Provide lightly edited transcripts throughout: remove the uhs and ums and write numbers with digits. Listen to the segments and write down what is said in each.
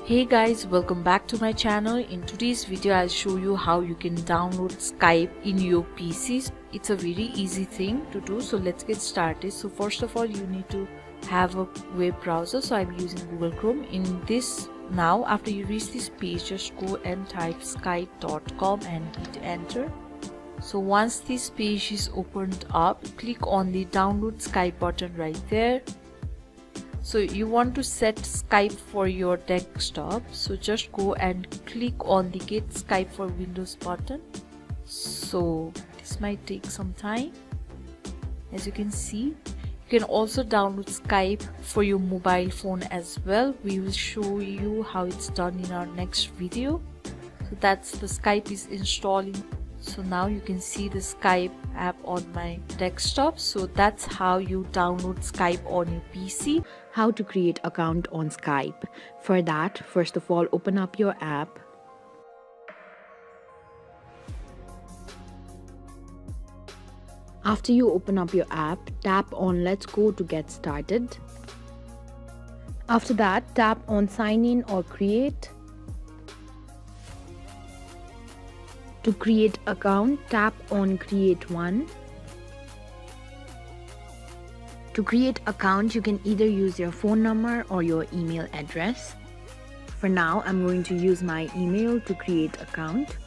Hey guys, welcome back to my channel. In today's video I'll show you how you can download Skype in your PCs. It's a very easy thing to do, so let's get started. So first of all, you need to have a web browser. So I'm using Google Chrome. In this, now after you reach this page, just go and type skype.com and hit enter. So once this page is opened up, click on the download Skype button right there. So you want to set Skype for your desktop, so just go and click on the get Skype for Windows button. So this might take some time. As you can see, you can also download Skype for your mobile phone as well. We will show you how it's done in our next video. So that's the Skype is installing. So now you can see the Skype app on my desktop. So that's how you download Skype on your PC. How to create account on Skype. For that, first of all, open up your app. After you open up your app, tap on Let's Go to get started. After that, tap on Sign In or Create. To create account, tap on Create One. To create account, you can either use your phone number or your email address. For now, I'm going to use my email to create account.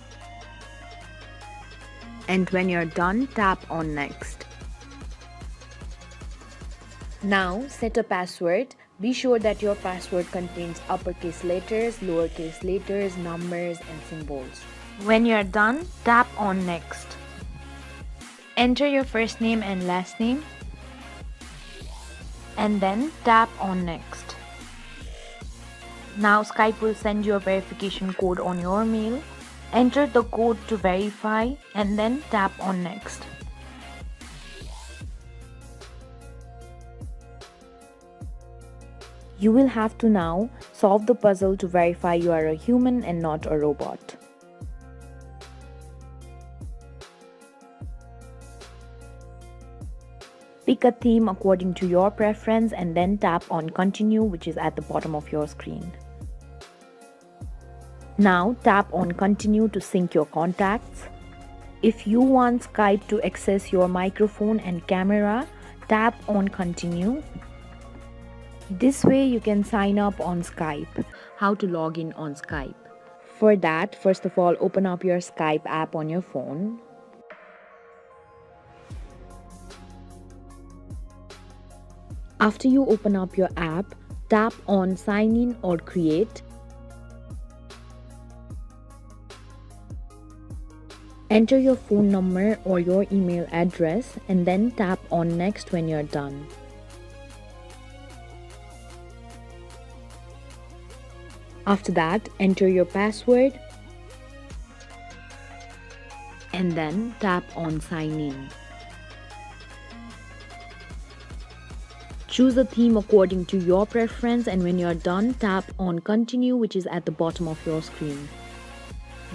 And when you're done, tap on Next. Now, set a password. Be sure that your password contains uppercase letters, lowercase letters, numbers, and symbols. When you're done, tap on Next. Enter your first name and last name, and then tap on Next. Now Skype will send you a verification code on your mail. Enter the code to verify and then tap on Next. You will have to now solve the puzzle to verify you are a human and not a robot. Pick a theme according to your preference and then tap on Continue, which is at the bottom of your screen. Now tap on Continue to sync your contacts. If you want Skype to access your microphone and camera, tap on Continue. This way you can sign up on Skype. How to log in on Skype? For that, first of all, open up your Skype app on your phone. After you open up your app, tap on Sign In or Create. Enter your phone number or your email address and then tap on Next when you're done. After that, enter your password and then tap on Sign In. Choose a theme according to your preference, and when you're done, tap on Continue, which is at the bottom of your screen.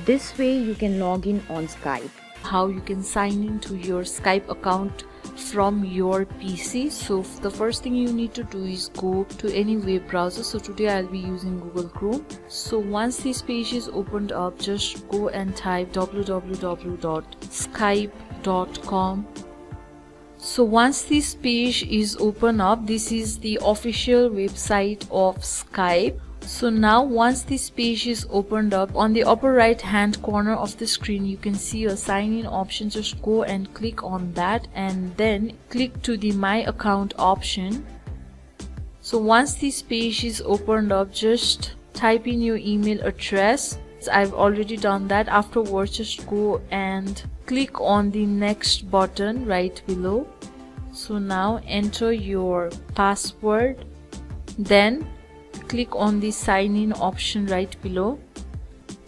This way you can log in on Skype. How you can sign into your Skype account from your PC. So the first thing you need to do is go to any web browser. So today I'll be using Google Chrome. So once this page is opened up, just go and type www.skype.com. So once this page is open up, this is the official website of Skype. So now once this page is opened up, on the upper right hand corner of the screen you can see a sign in option. Just go and click on that and then click to the My Account option. So once this page is opened up, just type in your email address. I've already done that. Afterwards, just go and click on the Next button right below. So now enter your password, then click on the Sign In option right below.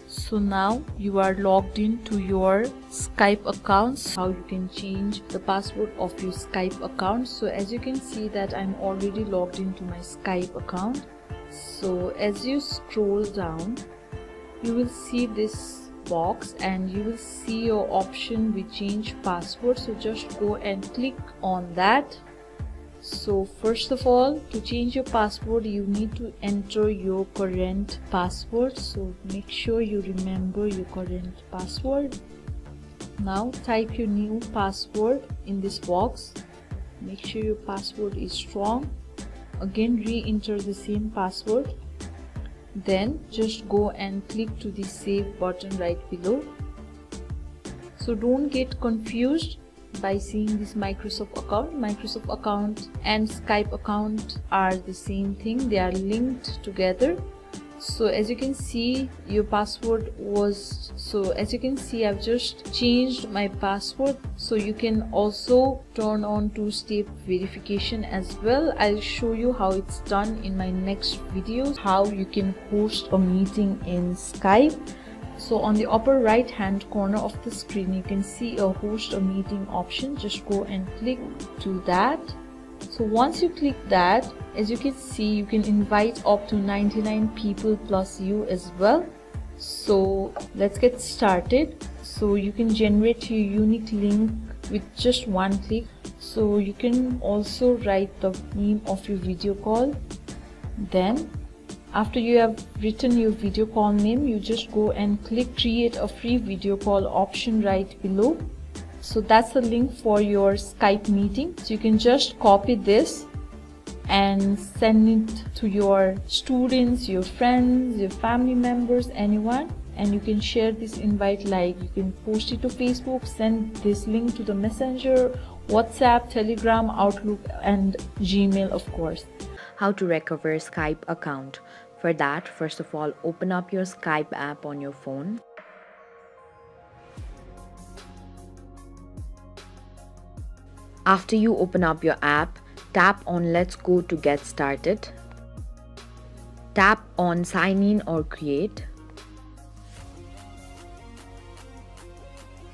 So now you are logged into your Skype account. How you can change the password of your Skype account. So as you can see that I'm already logged into my Skype account. So as you scroll down, you will see this box and you will see your option with change password. So just go and click on that. So first of all, to change your password, you need to enter your current password. So make sure you remember your current password. Now type your new password in this box. Make sure your password is strong. Again, re-enter the same password. Then just go and click to the save button right below. So don't get confused by seeing this Microsoft account. Microsoft account and Skype account are the same thing. They are linked together. So as you can see, your password was, I've just changed my password. So you can also turn on two-step verification as well. I'll show you how it's done in my next videos, how you can host a meeting in Skype. So on the upper right hand corner of the screen, you can see a host a meeting option. Just go and click to that. So once you click that, as you can see, you can invite up to 99 people plus you as well. So let's get started. So you can generate your unique link with just one click. So you can also write the name of your video call. Then after you have written your video call name, you just go and click create a free video call option right below. So that's the link for your Skype meeting. So you can just copy this and send it to your students, your friends, your family members, anyone. And you can share this invite, like you can post it to Facebook, send this link to the Messenger, WhatsApp, Telegram, Outlook, and Gmail, of course. How to recover Skype account. For that, first of all, open up your Skype app on your phone. After you open up your app, tap on Let's Go to get started. Tap on Sign In or Create.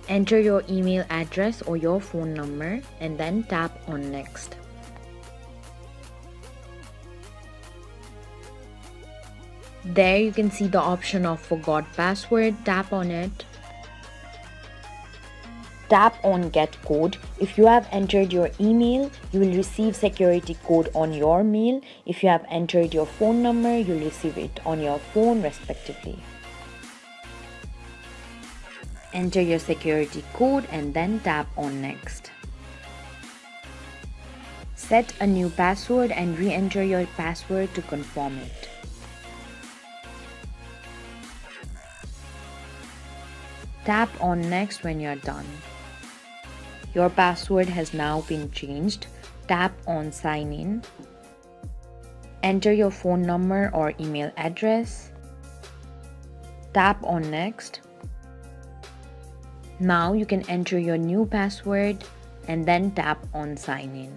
Enter your email address or your phone number and then tap on Next. There you can see the option of Forgot Password. Tap on it. Tap on Get Code. If you have entered your email, you will receive security code on your mail. If you have entered your phone number, you will receive it on your phone respectively. Enter your security code and then tap on Next. Set a new password and re-enter your password to confirm it. Tap on Next when you are done. Your password has now been changed. Tap on Sign In. Enter your phone number or email address. Tap on Next. Now you can enter your new password and then tap on Sign In.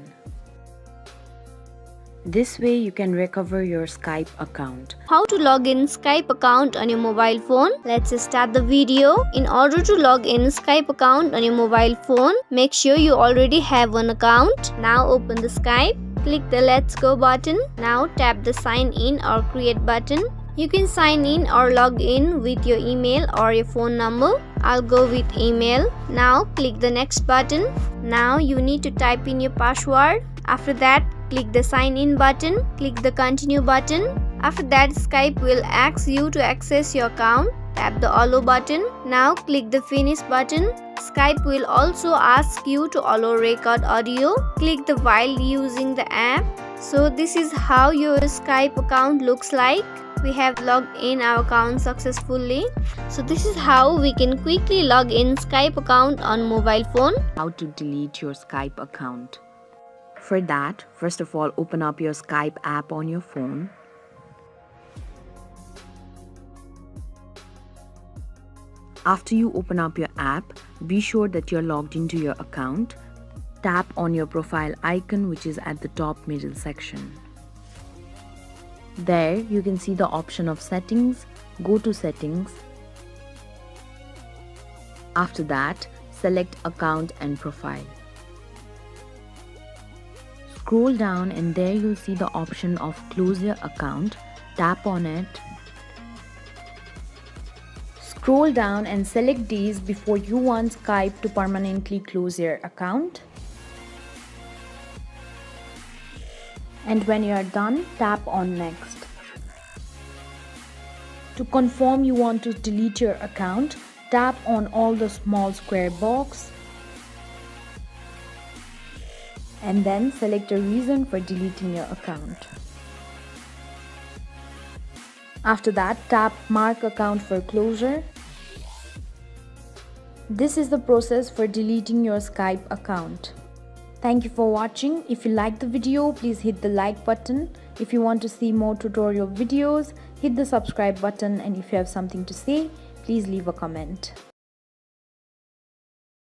This way you can recover your Skype account. How to log in Skype account on your mobile phone? Let's start the video. In order to log in Skype account on your mobile phone, make sure you already have one account. Now open the Skype. Click the Let's Go button. Now tap the Sign In or Create button. You can sign in or log in with your email or your phone number. I'll go with email. Now click the Next button. Now you need to type in your password. After that, click the Sign In button. Click the Continue button. After that, Skype will ask you to access your account. Tap the Allow button. Now click the Finish button. Skype will also ask you to allow record audio. Click the While using the app. So this is how your Skype account looks like. We have logged in our account successfully. So this is how we can quickly log in Skype account on mobile phone. How to delete your Skype account. For that, first of all, open up your Skype app on your phone. After you open up your app, be sure that you're logged into your account. Tap on your profile icon, which is at the top middle section. There you can see the option of settings. Go to settings. After that, select account and profile. Scroll down and there you'll see the option of close your account. Tap on it. Scroll down and select days before you want Skype to permanently close your account. And when you are done, tap on Next. To confirm you want to delete your account, tap on all the small square box and then select a reason for deleting your account. After that, tap Mark Account for closure. This is the process for deleting your Skype account. Thank you for watching. If you liked the video, please hit the like button. If you want to see more tutorial videos, hit the subscribe button, and if you have something to say, please leave a comment.